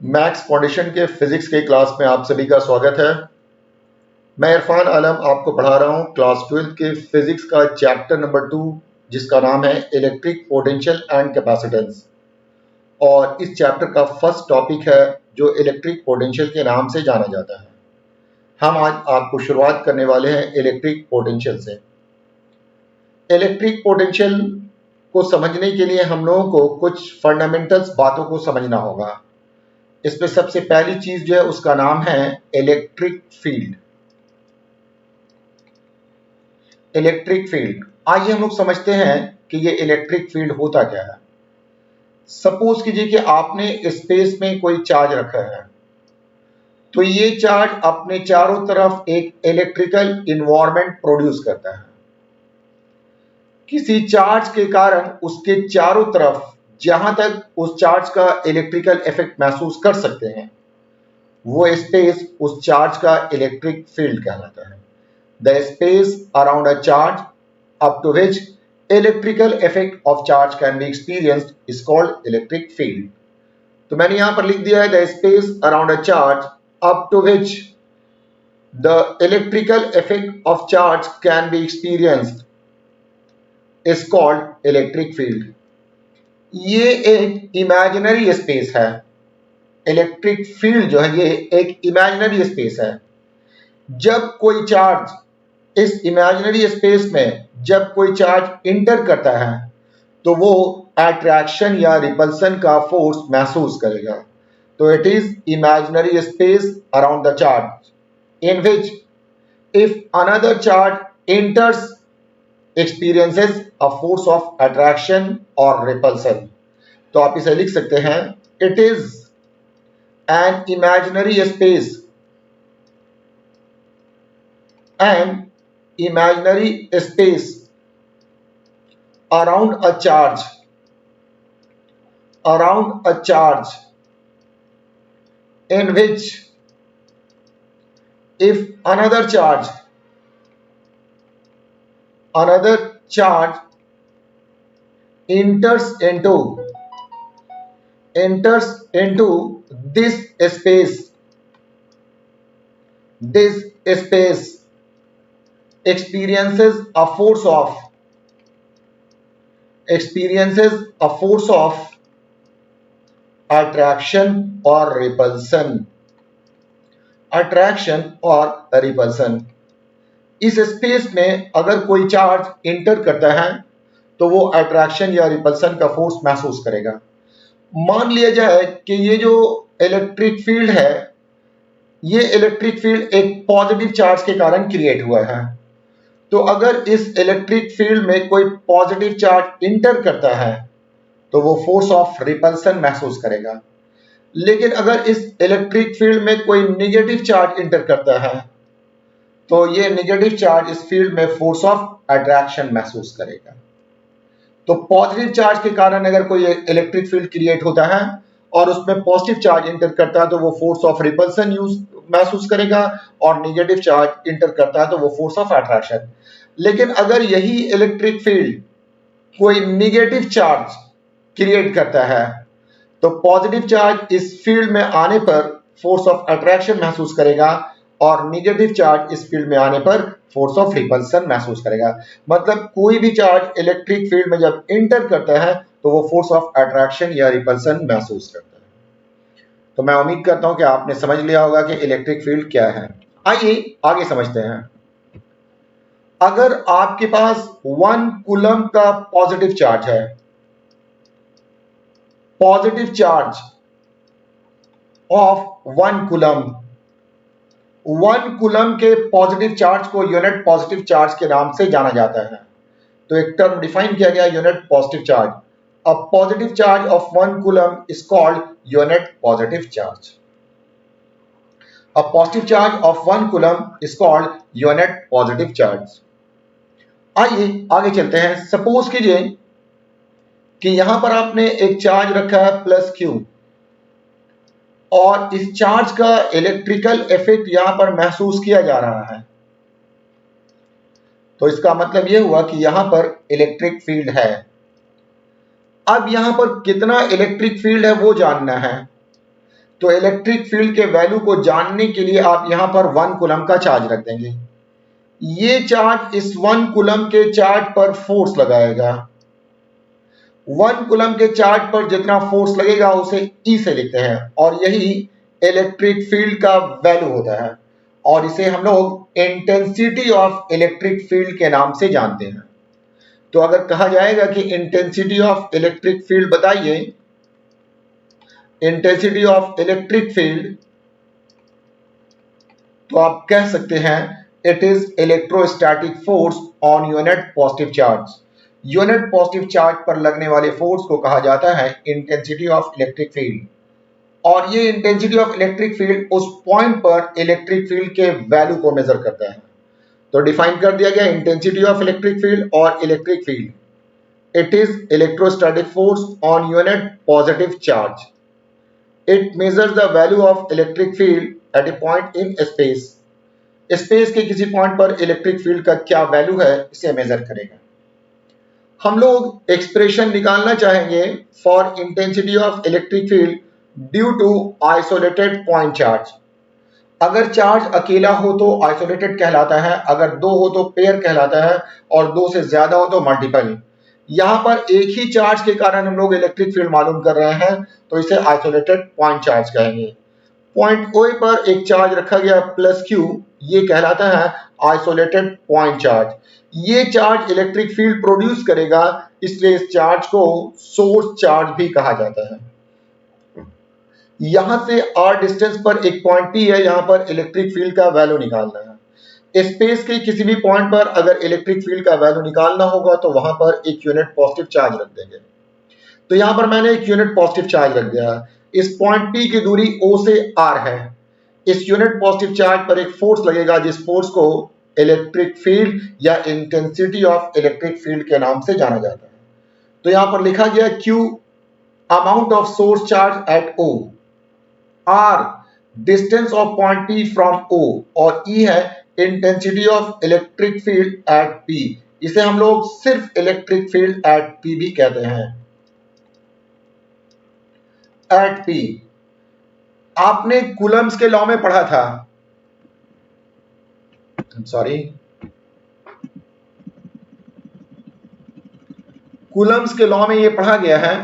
Maths foundation के physics के class में आप सभी का स्वागत है। मैं इरफान आलम आपको पढ़ा रहा हूँ क्लास 12 के फिजिक्स का चैप्टर नंबर 2 जिसका नाम है इलेक्ट्रिक पोटेंशियल एंड कैपेसिटेंस। और इस चैप्टर का फर्स्ट टॉपिक है जो इलेक्ट्रिक पोटेंशियल के नाम से जाना जाता है। हम आज आपको शुरुआत करने वाले हैं इलेक्ट्रिक पोटेंशियल से। इलेक्ट्रिक पोटेंशियल को समझने के लिए हम लोगों को कुछ फंडामेंटल्स बातों को समझना होगा। इसमें सबसे पहली चीज जो है उसका नाम है इलेक्ट्रिक फील्ड। इलेक्ट्रिक फील्ड, आइए हम लोग समझते हैं कि ये इलेक्ट्रिक फील्ड होता क्या है। सपोज कीजिए कि आपने स्पेस में कोई चार्ज रखा है, तो ये चार्ज अपने चारों तरफ एक इलेक्ट्रिकल इन्वायरमेंट प्रोड्यूस करता है। किसी चार्ज के कारण उसके चारों तरफ जहां तक उस चार्ज का इलेक्ट्रिकल इफेक्ट महसूस कर सकते हैं, वो स्पेस उस चार्ज का इलेक्ट्रिक फील्ड कहलाता है। The space around a charge up to which electrical effect of charge can be experienced is called electric field. तो मैंने यहां पर लिख दिया है the space around a charge up to which the electrical effect of charge can be experienced is called electric field. ये एक imaginary space है। इलेक्ट्रिक फील्ड जो है ये एक इमेजिनरी स्पेस है। जब कोई चार्ज इस इमेजिनरी स्पेस में जब कोई चार्ज इंटर करता है तो वो अट्रैक्शन या रिपल्सन का फोर्स महसूस करेगा। तो it is imaginary space around the charge in which if another charge इंटर्स experiences a force of attraction or repulsion। तो आप इसे लिख सकते हैं it is an imaginary space around a charge in which if another charge enters into this space experiences a force of attraction or repulsion। इस space में अगर कोई चार्ज इंटर करता है तो वो अट्रैक्शन या रिपल्सन का फोर्स महसूस करेगा। मान लिया जाए कि ये जो इलेक्ट्रिक फील्ड है, ये इलेक्ट्रिक फील्ड एक पॉजिटिव चार्ज के कारण क्रिएट हुआ है। तो अगर इस इलेक्ट्रिक फील्ड में कोई पॉजिटिव चार्ज इंटर करता है तो वो फोर्स ऑफ रिपल्सन महसूस करेगा। लेकिन अगर इस इलेक्ट्रिक फील्ड में कोई नेगेटिव चार्ज इंटर करता है तो ये नेगेटिव चार्ज इस फील्ड में फोर्स ऑफ अट्रैक्शन महसूस करेगा। तो पॉजिटिव चार्ज के कारण अगर कोई इलेक्ट्रिक फील्ड क्रिएट होता है और उसमें पॉजिटिव चार्ज इंटर करता है तो वो फोर्स ऑफ रिपल्सन महसूस करेगा, और नेगेटिव चार्ज इंटर करता है तो वो फोर्स ऑफ अट्रैक्शन। लेकिन अगर यही इलेक्ट्रिक फील्ड कोई नेगेटिव चार्ज क्रिएट करता है तो पॉजिटिव चार्ज इस फील्ड में आने पर फोर्स ऑफ अट्रैक्शन महसूस करेगा और नेगेटिव चार्ज इस फील्ड में आने पर फोर्स ऑफ रिपल्सन महसूस करेगा। मतलब कोई भी चार्ज इलेक्ट्रिक फील्ड में जब इंटर करता है तो वो फोर्स ऑफ अट्रैक्शन या रिपल्सन महसूस करता है। तो मैं उम्मीद करता हूं कि आपने समझ लिया होगा कि इलेक्ट्रिक फील्ड क्या है। आइए आगे समझते हैं। अगर आपके पास 1 कूलम का पॉजिटिव चार्ज है, positive charge of 1 coulomb, 1 coulomb के पॉजिटिव चार्ज को यूनिट पॉजिटिव चार्ज के नाम से जाना जाता है। तो एक टर्म डिफाइन किया गया unit positive charge. A positive charge of 1 coulomb is called unit positive charge. A positive charge of 1 coulomb is called unit positive charge. आइए आगे चलते हैं। सपोज कीजिए कि यहां पर आपने एक चार्ज रखा है +Q और इस चार्ज का इलेक्ट्रिकल इफेक्ट यहां पर महसूस किया जा रहा है। तो इसका मतलब यह हुआ कि यहां पर इलेक्ट्रिक फील्ड है। अब यहां पर कितना इलेक्ट्रिक फील्ड है वो जानना है। तो इलेक्ट्रिक फील्ड के वैल्यू को जानने के लिए आप यहां पर 1 कूलम का चार्ज रख देंगे। ये चार्ज इस 1 कूलम के चार्ज पर फोर्स लगाएगा। 1 कूलम के चार्ज पर जितना फोर्स लगेगा उसे E से लिखते हैं और यही इलेक्ट्रिक फील्ड का वैल्यू होता है और इसे हम लोग इंटेंसिटी ऑफ इलेक्ट्रिक फील्ड के नाम से जानते हैं। तो अगर कहा जाएगा कि इंटेंसिटी ऑफ इलेक्ट्रिक फील्ड बताइए, इंटेंसिटी ऑफ इलेक्ट्रिक फील्ड, तो आप कह सकते हैं it is electrostatic force on unit positive charge. Unit positive charge पर लगने वाले फोर्स को कहा जाता है इंटेंसिटी ऑफ इलेक्ट्रिक फील्ड और ये इंटेंसिटी ऑफ इलेक्ट्रिक फील्ड उस पॉइंट पर इलेक्ट्रिक फील्ड के वैल्यू को मेजर करता है। तो डिफाइन कर दिया गया इंटेंसिटी ऑफ इलेक्ट्रिक फील्ड और electric field, it is electrostatic force on unit positive charge. It measures the value of electric field at A point in space. Space के किसी पॉइंट पर इलेक्ट्रिक फील्ड का क्या value है इसे major करेगा। हम लोग एक्सप्रेशन निकालना चाहेंगे for intensity of electric field due to isolated point charge. अगर चार्ज अकेला हो तो आइसोलेटेड कहलाता है, अगर दो हो तो पेयर कहलाता है और दो से ज्यादा हो तो मल्टीपल। यहां पर एक ही चार्ज के कारण हम लोग इलेक्ट्रिक फील्ड मालूम कर रहे हैं तो इसे आइसोलेटेड पॉइंट चार्ज कहेंगे। पॉइंट O पर एक चार्ज रखा गया +Q, ये कहलाता है आइसोलेटेड पॉइंट चार्ज। ये चार्ज इलेक्ट्रिक फील्ड प्रोड्यूस करेगा, इसलिए इस चार्ज को सोर्स चार्ज भी कहा जाता है। यहां से r डिस्टेंस पर एक पॉइंट P है, यहां पर इलेक्ट्रिक फील्ड का वैल्यू निकालना है। स्पेस के किसी भी पॉइंट पर अगर इलेक्ट्रिक फील्ड का वैल्यू निकालना होगा तो वहां पर एक यूनिट पॉजिटिव चार्ज रख देंगे। तो यहां पर मैंने एक यूनिट पॉजिटिव चार्ज रख दिया। इस पॉइंट P की दूरी O से R है। इस यूनिट पॉजिटिव चार्ज पर एक फोर्स लगेगा जिस फोर्स को इलेक्ट्रिक फील्ड या इंटेंसिटी ऑफ इलेक्ट्रिक फील्ड के नाम से जाना जाता है। तो यहां पर लिखा गया Q amount of source charge at O, R distance of point P from O और E है intensity of electric field at P। इसे हम लोग सिर्फ इलेक्ट्रिक फील्ड एट P भी कहते हैं, एट P। आपने कूलम्स के लॉ में पढ़ा था, सॉरी, कूलम्स के लॉ में ये पढ़ा गया है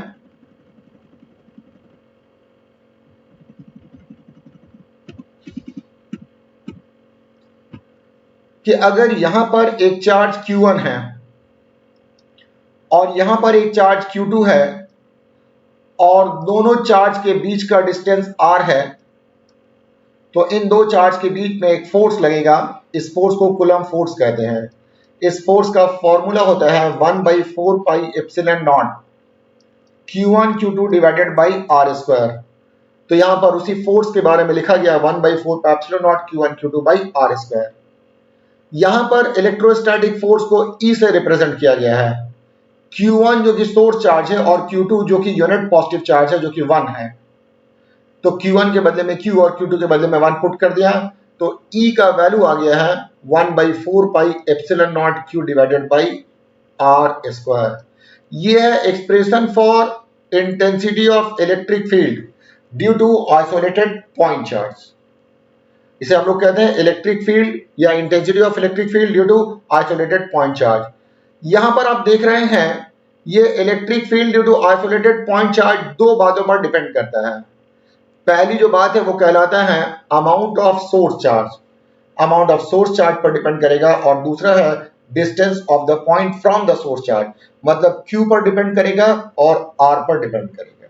कि अगर यहां पर एक चार्ज Q1 है और यहां पर एक चार्ज Q2 है और दोनों चार्ज के बीच का डिस्टेंस r है, तो इन दो चार्ज के बीच में एक फोर्स लगेगा। इस फोर्स को कूलम फोर्स कहते हैं। इस फोर्स का फॉर्मूला होता है 1/4 pi epsilon not Q1 Q2 divided by r²। तो यहां पर उसी फोर्स के बारे में लिखा गया 1/4 pi epsilon not Q1 Q2 by r²। यहां पर इलेक्ट्रोस्टैटिक फोर्स को E से रिप्रेजेंट किया गया है। Q1 जो कि सोर्स चार्ज है और Q2 जो कि यूनिट पॉजिटिव चार्ज है जो कि 1 है। तो Q1 के बदले में Q और Q2 के बदले में 1 पुट कर दिया तो E का वैल्यू आ गया है 1/4 pi epsilon naught Q divided by r²। ये है expression for intensity of electric field due to isolated point charge. इसे हम लोग कहते हैं इलेक्ट्रिक फील्ड या intensity of electric field due to isolated point charge. यहां पर आप देख रहे हैं ये electric field due to isolated point charge दो बातों पर डिपेंड करता है। पहली जो बात है वो कहलाता है amount of source charge, amount of source charge पर डिपेंड करेगा और दूसरा है distance of the point from the source charge, मतलब Q पर डिपेंड करेगा और R पर डिपेंड करेगा।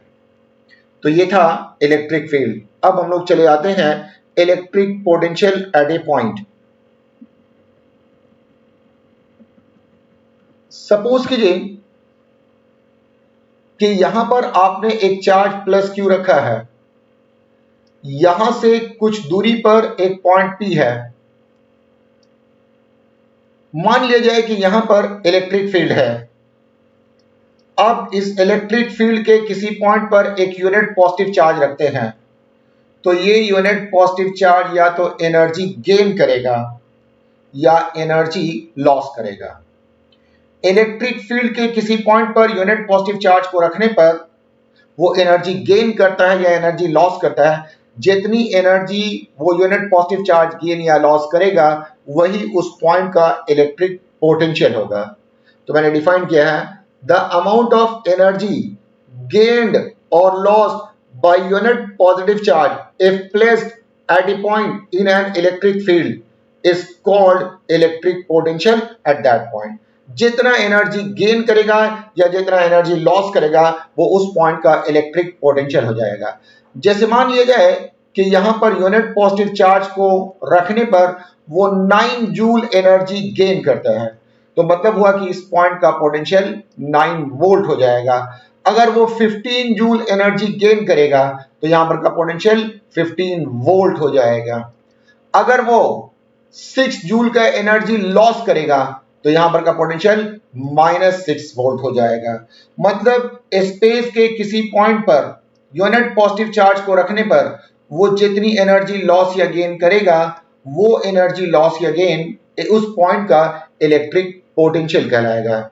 तो ये था इलेक्ट्रिक फील्ड। अब हम लोग चले आते हैं electric potential at A point. Suppose कीजिए कि यहां पर आपने एक चार्ज +Q रखा है, यहां से कुछ दूरी पर एक पॉइंट P है। मान लिया जाए कि यहां पर इलेक्ट्रिक फील्ड है। अब इस इलेक्ट्रिक फील्ड के किसी पॉइंट पर एक यूनिट पॉजिटिव चार्ज रखते हैं तो ये यूनिट पॉजिटिव चार्ज या तो एनर्जी गेन करेगा या एनर्जी लॉस करेगा। इलेक्ट्रिक फील्ड के किसी point per unit positive charge को रखने पर वो एनर्जी गेन करता है या एनर्जी लॉस करता है, जितनी एनर्जी वो यूनिट पॉजिटिव चार्ज गेन या लॉस करेगा वही उस पॉइंट का इलेक्ट्रिक पोटेंशियल होगा। तो मैंने डिफाइन किया है the amount of energy gained और lost by unit positive charge if placed at a point in an electric field is called electric potential at that point। जितना एनर्जी गेन करेगा या जितना एनर्जी लॉस करेगा वो उस पॉइंट का electric potential हो जाएगा। जैसे मान लिया जाए कि यहां पर यूनिट पॉजिटिव चार्ज को रखने पर वो 9 जूल एनर्जी गेन करता है, तो मतलब हुआ कि इस पॉइंट का पोटेंशियल 9 वोल्ट हो जाएगा। अगर वो 15 जूल एनर्जी गेन करेगा तो यहां पर का पोटेंशियल 15 वोल्ट हो जाएगा। अगर वो 6 जूल का एनर्जी लॉस करेगा तो यहां पर का पोटेंशियल -6 वोल्ट हो जाएगा। मतलब स्पेस के किसी point per unit positive charge को रखने पर वो जितनी एनर्जी लॉस या गेन करेगा वो एनर्जी लॉस या गेन उस पॉइंट का इलेक्ट्रिक पोटेंशियल कहलाएगा।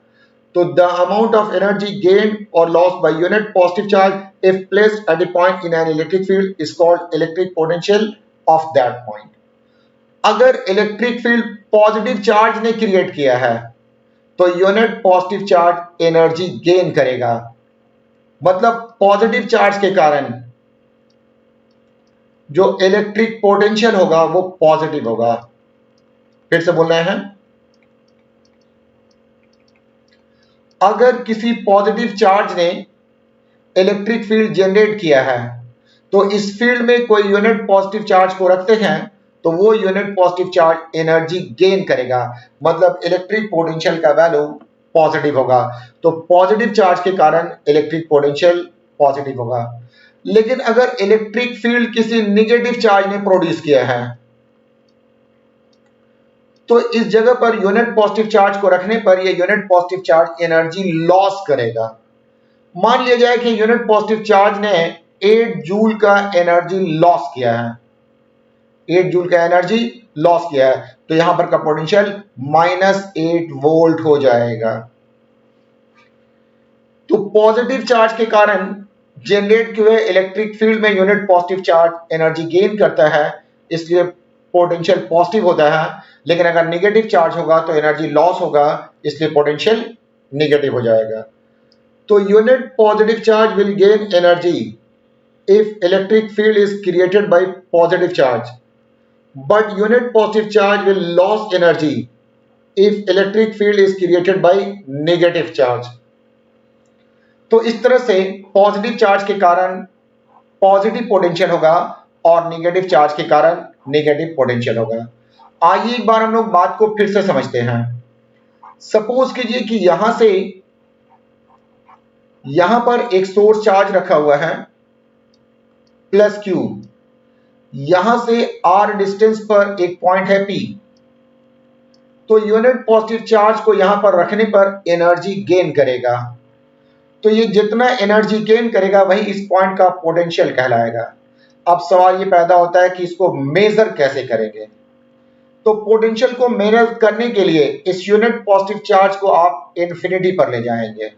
तो the amount of energy gained or lost by unit positive charge if placed at a point in an electric field is called electric potential of that point। अगर electric field positive charge ने create किया है तो unit positive charge energy gain करेगा। मतलब positive charge के कारण जो इलेक्ट्रिक पोटेंशियल होगा वो पॉजिटिव होगा। फिर से बोल रहे हैं, अगर किसी पॉजिटिव चार्ज ने इलेक्ट्रिक फील्ड जनरेट किया है तो इस फील्ड में कोई यूनिट पॉजिटिव चार्ज को रखते हैं तो वो unit positive charge energy gain करेगा। मतलब इलेक्ट्रिक पोटेंशियल का वैल्यू पॉजिटिव होगा। तो पॉजिटिव चार्ज के कारण इलेक्ट्रिक पोटेंशियल पॉजिटिव होगा। लेकिन अगर इलेक्ट्रिक फील्ड किसी निगेटिव चार्ज ने प्रोड्यूस किया है तो इस जगह पर यूनिट पॉजिटिव चार्ज को रखने पर ये unit positive charge energy loss करेगा। मान लिया जाए कि यूनिट पॉजिटिव चार्ज ने 8 जूल का एनर्जी लॉस किया है, 8 जूल का एनर्जी लॉस किया है, तो यहां पर का पोटेंशियल -8 वोल्ट हो जाएगा। तो पॉजिटिव चार्ज के कारण जनरेट किए हुए इलेक्ट्रिक फील्ड में unit positive charge energy gain करता है, इसलिए पोटेंशियल पॉजिटिव होता है। लेकिन अगर नेगेटिव चार्ज होगा तो एनर्जी लॉस होगा, इसलिए पोटेंशियल नेगेटिव हो जाएगा। तो unit positive charge will gain energy if electric field is created by positive charge, but unit positive charge will loss energy if electric field is created by negative charge. तो इस तरह से positive charge के कारण positive potential होगा और negative charge के कारण नेगेटिव पोटेंशियल होगा। आइए एक बार हम लोग बात को फिर से समझते हैं। सपोज कीजिए कि यहां पर एक सोर्स चार्ज रखा हुआ है +Q, यहां से R डिस्टेंस पर एक पॉइंट है P। तो यूनिट पॉजिटिव चार्ज को यहां पर रखने पर एनर्जी गेन करेगा। तो ये जितना एनर्जी गेन करेगा वही इस पॉइंट का पोटेंशियल कहलाएगा। अब सवाल ये पैदा होता है कि इसको मेजर कैसे करेंगे। तो पोटेंशियल को मेजर करने के लिए इस यूनिट पॉजिटिव चार्ज को आप इंफिनिटी पर ले जाएंगे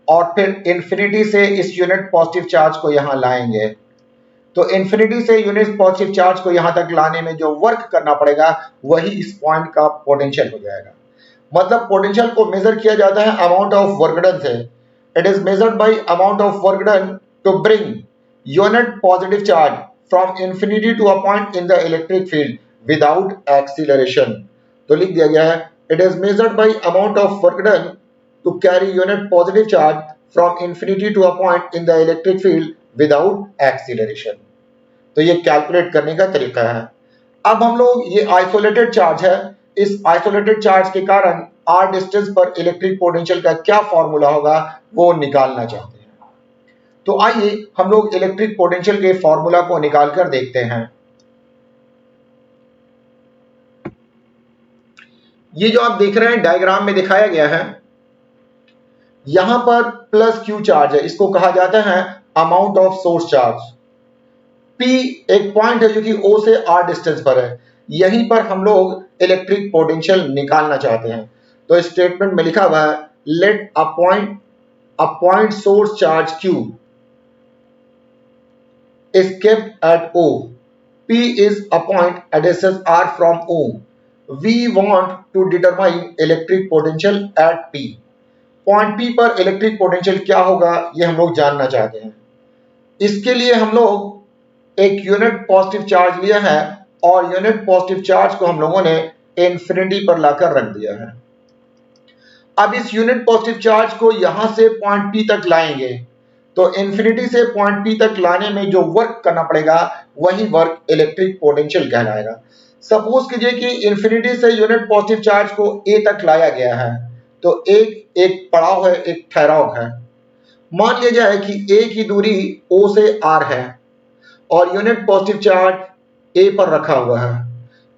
और फिर इंफिनिटी से इस यूनिट पॉजिटिव चार्ज को यहां लाएंगे। तो इंफिनिटी से यूनिट पॉजिटिव चार्ज को यहां तक लाने में जो वर्क करना पड़ेगा वही इस पॉइंट का पोटेंशियल हो जाएगा। मतलब पोटेंशियल को मेजर किया जाता है अमाउंट ऑफ वर्क डन से। It is measured by amount of work done to bring unit positive charge from infinity to a point in the electric field without acceleration. तो लिख दिया गया है it is measured by amount of work done to carry unit positive charge from infinity to a point in the electric field without acceleration. तो ये calculate करने का तरीका है। अब हम लोग ये आइसोलेटेड चार्ज है, इस आइसोलेटेड चार्ज के कारण r डिस्टेंस पर इलेक्ट्रिक पोटेंशियल का क्या फॉर्मूला होगा वो निकालना चाहते हैं। तो आइए हम लोग इलेक्ट्रिक पोटेंशियल के फॉर्मूला को निकाल कर देखते हैं। ये जो आप देख रहे हैं डायग्राम में दिखाया गया है, यहां पर +Q चार्ज है, इसको कहा जाता है amount of source charge. P एक पॉइंट है जो कि O से R डिस्टेंस पर है, यहीं पर हम लोग इलेक्ट्रिक पोटेंशियल निकालना चाहते हैं। तो स्टेटमेंट में लिखा हुआ है let a point source charge Q is kept at O. P is a point at distance r from O. We want to determine electric potential at P. Point P पर electric potential क्या होगा ये हम लोग जानना चाहते हैं। इसके लिए हम लोग एक यूनिट पॉजिटिव चार्ज लिया है और यूनिट पॉजिटिव चार्ज को हम लोगों ने इन्फिनिटी पर लाकर रख दिया है। अब इस यूनिट पॉजिटिव चार्ज को यहां से पॉइंट P तक लाएंगे तो इन्फिनिटी से पॉइंट P तक लाने में जो वर्क करना पड़ेगा वही वर्क इलेक्ट्रिक पोटेंशियल कहलाएगा। सपोज कीजिए कि इन्फिनिटी से यूनिट पॉजिटिव चार्ज को A तक लाया गया है तो एक पड़ाव है, एक ठहराव है। मान लिया जाए कि A की दूरी O से R है और यूनिट पॉजिटिव चार्ज A पर रखा हुआ है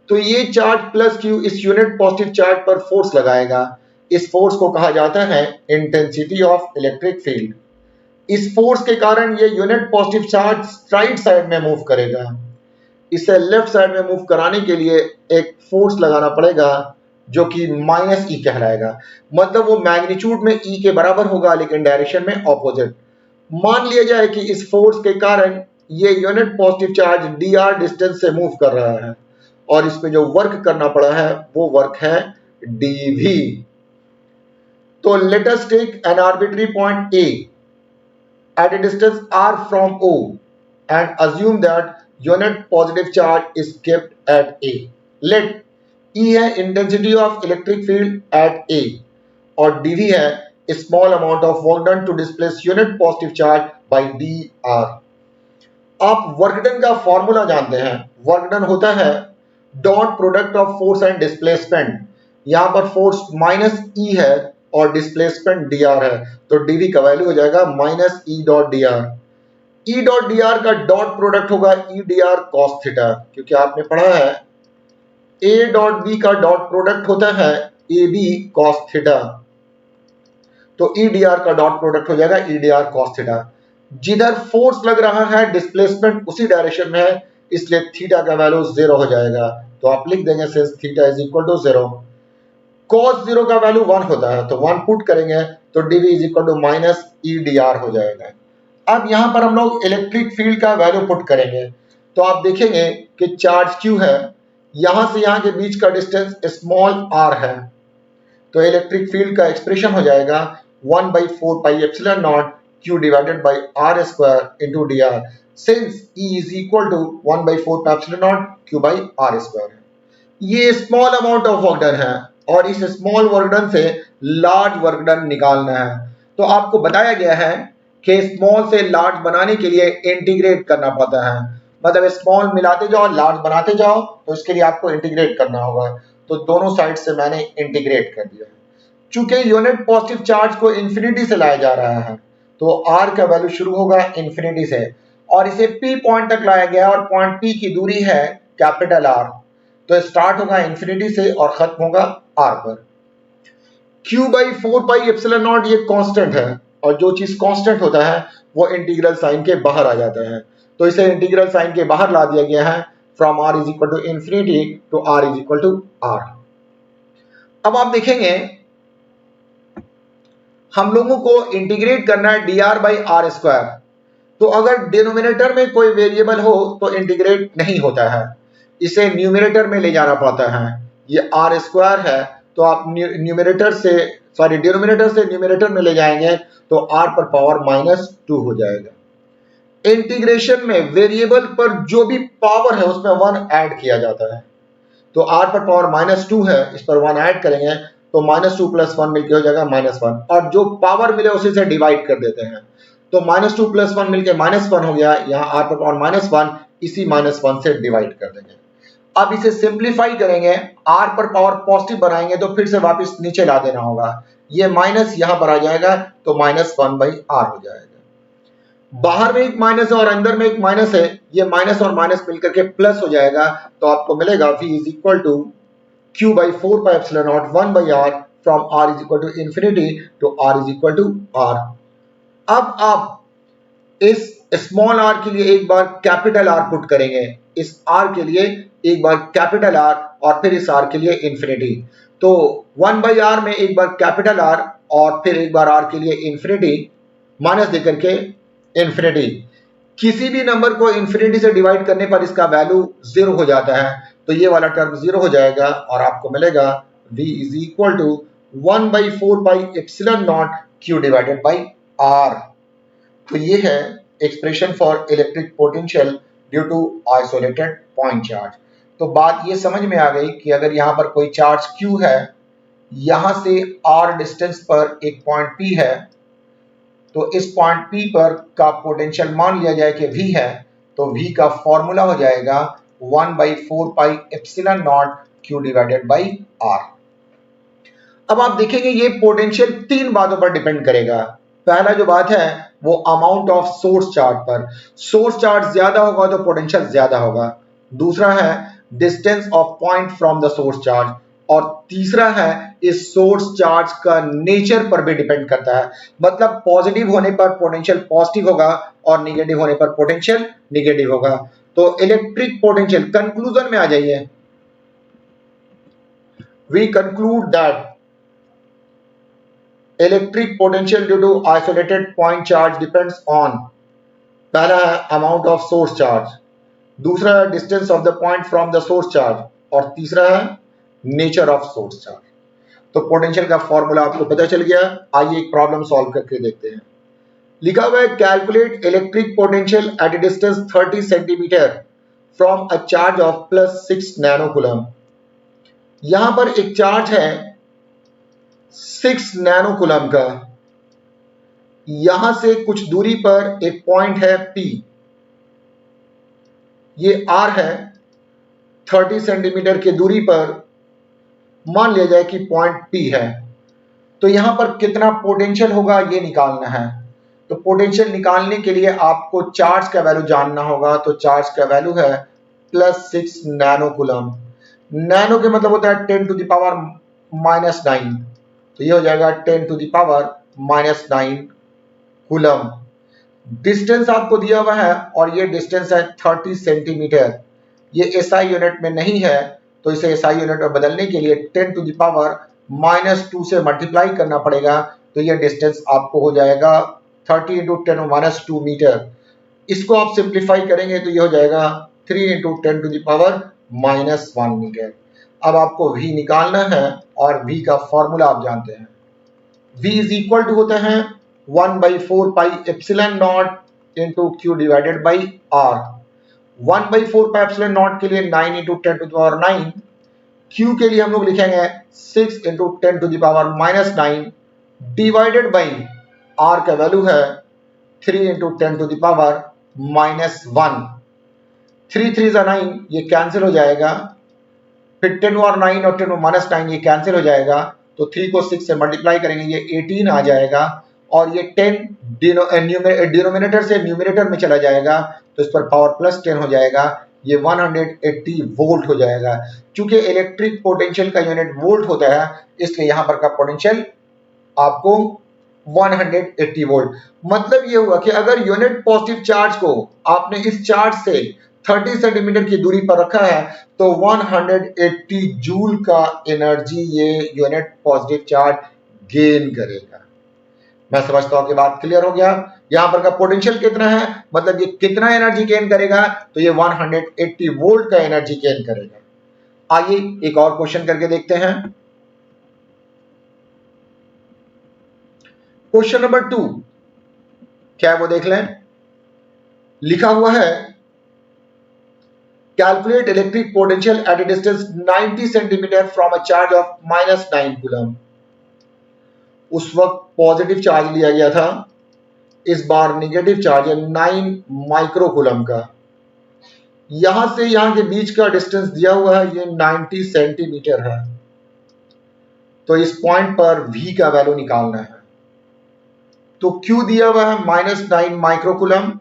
तो ये चार्ज प्लस Q इस यूनिट पॉजिटिव चार्ज पर फोर्स लगाएगा। इस फोर्स को कहा जाता है इंटेंसिटी ऑफ इलेक्ट्रिक फील्ड। इस फोर्स के कारण ये unit positive charge right side में मूव करेगा। इसे लेफ्ट साइड में मूव कराने के लिए एक फोर्स लगाना पड़ेगा जो कि माइनस ई कहलाएगा। मतलब वो मैग्नीट्यूड में ई के बराबर होगा लेकिन डायरेक्शन में ऑपोजिट। मान लिया जाए कि इस फोर्स के कारण ये unit positive charge D R distance से मूव कर रहा है और इस पे जो वर्क करना पड़ा है वो वर्क है dv। तो let us take an arbitrary point A at a distance r from O and assume that unit positive charge is kept at A. Let E है intensity of electric field at A और dv है small amount of work done to displace unit positive charge by dr। आप work done का formula जानते हैं। Work done होता है dot product of force and displacement. यहां पर फोर्स माइनस ई है और डिस्प्लेसमेंट dr है तो dv का वैल्यू हो जाएगा minus E dot D R. E dot D R का डॉट प्रोडक्ट होगा ई डी आर कॉस थीटा, क्योंकि आपने पढ़ा है ए डॉट बी का डॉट प्रोडक्ट होता है ए बी कॉस थीटा। तो ई डी आर का डॉट प्रोडक्ट हो जाएगा ई डी आर कॉस थीटा। जिधर फोर्स लग रहा है डिस्प्लेसमेंट उसी डायरेक्शन में है इसलिए थीटा का वैल्यू 0 हो जाएगा। तो आप लिख देंगे since theta is equal to 0। cos 0 का वैल्यू 1 होता है तो 1 पुट करेंगे तो dv is equal to minus E D R हो जाएगा। अब यहां पर हम लोग इलेक्ट्रिक फील्ड का वैल्यू पुट करेंगे तो आप देखेंगे कि चार्ज q है, यहां से यहां के बीच का डिस्टेंस स्मॉल r है तो इलेक्ट्रिक फील्ड का एक्सप्रेशन हो जाएगा 1/4 pi epsilon naught q divided by r square into dr since e is equal to 1/4 pi epsilon naught q by r square है। ये small amount of work done है और इस स्मॉल वर्क डन से large work done निकालना है। तो आपको बताया गया है कि स्मॉल से लार्ज बनाने के लिए इंटीग्रेट करना पड़ता है। मतलब स्मॉल मिलाते जाओ लार्ज बनाते जाओ तो इसके लिए आपको इंटीग्रेट करना होगा। तो दोनों साइड से मैंने इंटीग्रेट कर दिया है। चूंकि यूनिट पॉजिटिव चार्ज को इंफिनिटी से लाया जा रहा है तो r का वैल्यू शुरू होगा इंफिनिटी से और इसे P पॉइंट तक लाया गया और पॉइंट P की दूरी है कैपिटल R। तो स्टार्ट होगा इंफिनिटी से और खत्म होगा R पर। q/4 पाई एप्सिलॉन नॉट ये कांस्टेंट है और जो चीज कांस्टेंट होता है वो इंटीग्रल साइन के बाहर आ जाता है तो इसे इंटीग्रल साइन के बाहर ला दिया गया है from r is equal to infinity to r is equal to r। अब आप देखेंगे हम लोगों को इंटीग्रेट करना है dr बाई आर स्क्वायर। तो अगर डिनोमिनेटर में कोई वेरिएबल हो तो इंटीग्रेट नहीं होता है, इसे न्यूमरेटर में ले जाना पड़ता है। ये आर स्क्वायर है तो आप डिनोमिनेटर से न्यूमरेटर में ले जाएंगे तो r पर पावर -2 हो जाएगा। इंटीग्रेशन में वेरिएबल पर जो भी पावर है उसमें 1 ऐड किया जाता है तो r पर पावर -2 है, इस पर 1 ऐड करेंगे तो -2 प्लस 1 मिलकर हो जाएगा -1 और जो पावर मिले उसी से डिवाइड कर देते हैं तो -2 प्लस 1 मिलकर -1 हो गया। यहाँ r पर पावर -1 इसी -1 से डिवाइड कर देंगे। अब इसे सिंप्लीफाई करेंगे, r पर पावर पॉजिटिव बनाएंगे तो फिर से वापस नीचे ला देना होगा। ये माइनस यहां पर आ जाएगा तो -1/r हो जाएगा। बाहर में एक माइनस है और अंदर में एक माइनस है, ये माइनस और माइनस मिलकर के प्लस हो जाएगा तो आपको मिलेगा v is equal to q/4 pi epsilon naught 1/r from r is equal to infinity to r is equal to r। अब आप इस स्मॉल r के लिए एक बार कैपिटल R पुट करेंगे, इस r के लिए एक बार कैपिटल R और फिर इस r के लिए इंफिनिटी। तो 1/r में एक बार कैपिटल R और फिर एक बार r के लिए इंफिनिटी माइनस देकर के इंफिनिटी। किसी भी नंबर को इन्फिनिटी से डिवाइड करने पर इसका वैल्यू 0 हो जाता है, तो ये वाला टर्म 0 हो जाएगा और आपको मिलेगा v is equal to 1/4 pi epsilon naught q divided by r। तो ये है expression for electric potential due to isolated point charge. तो बात ये समझ में आ गई कि अगर यहाँ पर कोई चार्ज q है, यहाँ से r डिस्टेंस पर एक पॉइंट p है, तो इस पॉइंट P पर का पोटेंशियल मान लिया जाए कि V है, तो V का फॉर्मूला हो जाएगा 1/4 pi epsilon naught Q divided by R। अब आप देखेंगे ये पोटेंशियल तीन बातों पर डिपेंड करेगा। पहला जो बात है वो अमाउंट ऑफ सोर्स चार्ज पर, सोर्स चार्ज ज्यादा होगा तो पोटेंशियल ज्यादा होगा। दूसरा है distance of point from the source charge, और तीसरा है इस सोर्स चार्ज का नेचर पर भी डिपेंड करता है। मतलब पॉजिटिव होने पर पोटेंशियल पॉजिटिव होगा और निगेटिव होने पर पोटेंशियल निगेटिव होगा। तो इलेक्ट्रिक पोटेंशियल, कंक्लूजन में आ जाइए, we conclude that electric potential due to isolated point charge depends on, पहला है अमाउंट ऑफ सोर्स चार्ज, दूसरा है distance of the point from the source charge, और तीसरा है नेचर ऑफ सोर्स चार्ज। तो पोटेंशियल का फॉर्मूला आपको पता चल गया। आइए एक प्रॉब्लम सॉल्व करके देखते हैं। लिखा हुआ है calculate electric potential at A distance 30 centimetre from a charge of +6 nano coulomb. यहां पर एक चार्ज है 6 नैनो कूलम का, यहां से कुछ दूरी पर एक पॉइंट है P, ये R है, 30 सेंटीमीटर की दूरी पर मान लिया जाए कि पॉइंट P है। तो यहां पर कितना पोटेंशियल होगा ये निकालना है। तो पोटेंशियल निकालने के लिए आपको चार्ज का वैल्यू जानना होगा। तो चार्ज का वैल्यू है +6 नैनो कूलम। नैनो के मतलब होता है 10 टू द पावर -9, तो ये हो जाएगा 10 to the power -9 coulomb. Distance आपको दिया हुआ है और ये डिस्टेंस है 30 सेंटीमीटर। ये SI यूनिट में नहीं है, तो इसे SI यूनिट में बदलने के लिए 10 टू द पावर -2 से मल्टीप्लाई करना पड़ेगा। तो ये डिस्टेंस आपको हो जाएगा 30 × 10⁻² मीटर। इसको आप सिंप्लीफाई करेंगे तो ये हो जाएगा 3 × 10 टू द पावर -1 मीटर। अब आपको V निकालना है और V का फॉर्मूला आप जानते हैं। V इज इक्वल टू होता है 1/4 pi epsilon naught into Q divided by R। 1/4 pi epsilon not के लिए 9 × 10 टू द पावर 9, Q के लिए हम लोग लिखेंगे 6 × 10 to the power -9 divided by R का वैल्यू है 3 × 10 टू द पावर -1। 3 3 9, ये कैंसिल हो जाएगा, फिर 10 और 9 और 10 -9 ये कैंसिल हो जाएगा। तो 3 को 6 से मल्टीप्लाई करेंगे, ये 18 आ जाएगा, और ये 10 डिनोमिनेटर से न्यूमिनेटर में चला जाएगा, तो इस पर पावर +10 हो जाएगा, ये 180 वोल्ट हो जाएगा। चूंकि इलेक्ट्रिक पोटेंशियल का यूनिट वोल्ट होता है, इसलिए यहां पर का पोटेंशियल आपको 180 वोल्ट। मतलब ये हुआ कि अगर यूनिट पॉजिटिव चार्ज को आपने इस चार्ज से 30 सेंटीमीटर की दूरी पर रखा है, तो 180 जूल का एनर्जी ये यूनिट पॉजिटिव चार्ज गेन करेगा। मैं समझता हूं कि बात क्लियर हो गया। यहां पर का पोटेंशियल कितना है, मतलब ये कितना एनर्जी गेन करेगा, तो ये 180 वोल्ट का एनर्जी गेन करेगा। आइए एक और क्वेश्चन करके देखते हैं। क्वेश्चन नंबर 2 क्या है वो देख लें। लिखा हुआ है calculate electric potential at A distance 90 centimetre from a charge of -9 coulomb. उस वक्त पॉजिटिव चार्ज लिया गया था, इस बार नेगेटिव चार्ज है 9 माइक्रो कूलम का। यहां से यहां के बीच का डिस्टेंस दिया हुआ है, ये 90 सेंटीमीटर है। तो इस पॉइंट पर V का वैल्यू निकालना है। तो Q दिया हुआ है -9 माइक्रो कूलम,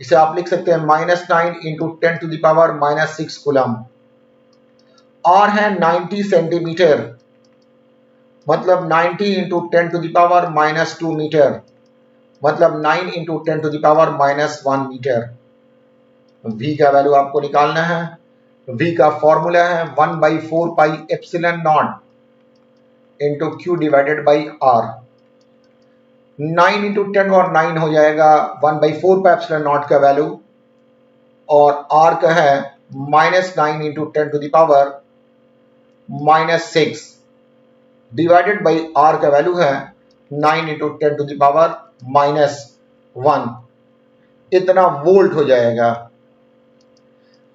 इसे आप लिख सकते हैं -9 × 10 to the power -6 coulomb. R है 90 सेंटीमीटर, मतलब 90 × 10 टू द पावर -2 मीटर, मतलब 9 × 10 to the power -1 metre. V का वैल्यू आपको निकालना है। V का फॉर्मूला है 1/4 pi epsilon naught into Q divided by R। 9 into 10⁻9 हो जाएगा 1/4 का वैल्यू, और R का है -9 इंटू 10⁻⁻6 डिवाइडेड बाई R का वैल्यू है 9 इंटू 10⁻⁻1, इतना वोल्ट हो जाएगा।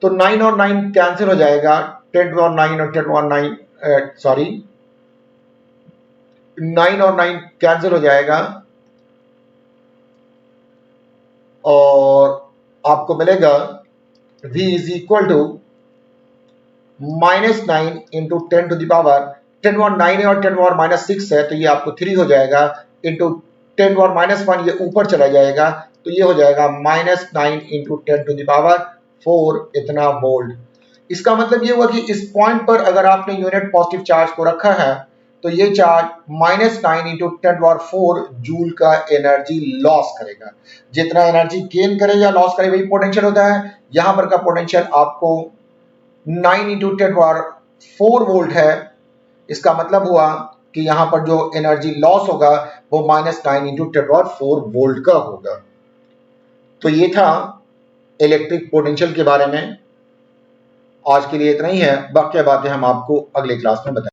तो 9 और 9 कैंसिल हो जाएगा, 10⁻9 और 10⁻9 सॉरी 9 और 9 कैंसिल हो जाएगा, और आपको मिलेगा V is equal to -9 into 10⁻9 है और 10⁻6 है, तो ये आपको 3 हो जाएगा, इंटू 10⁻1 ये ऊपर चला जाएगा, तो ये हो जाएगा -9 इंटू 10⁻4 इतना वोल्ट। इसका मतलब ये हुआ कि इस पॉइंट पर अगर आपने यूनिट पॉजिटिव चार्ज को रखा है तो ये चार्ज -9 इंटू 10⁻4 जूल का एनर्जी लॉस करेगा। जितना एनर्जी गेन करे या लॉस करे वही पोटेंशियल होता है। यहां पर का पोटेंशियल आपको 9 इंटू 10⁻4 वोल्ट है। इसका मतलब हुआ कि यहां पर जो एनर्जी लॉस होगा वो -9 इंटू 10⁻4 वोल्ट का होगा। तो ये था इलेक्ट्रिक पोटेंशियल के बारे में। आज के लिए इतना ही है, बाकी बातें हम आपको अगले क्लास में बताएंगे।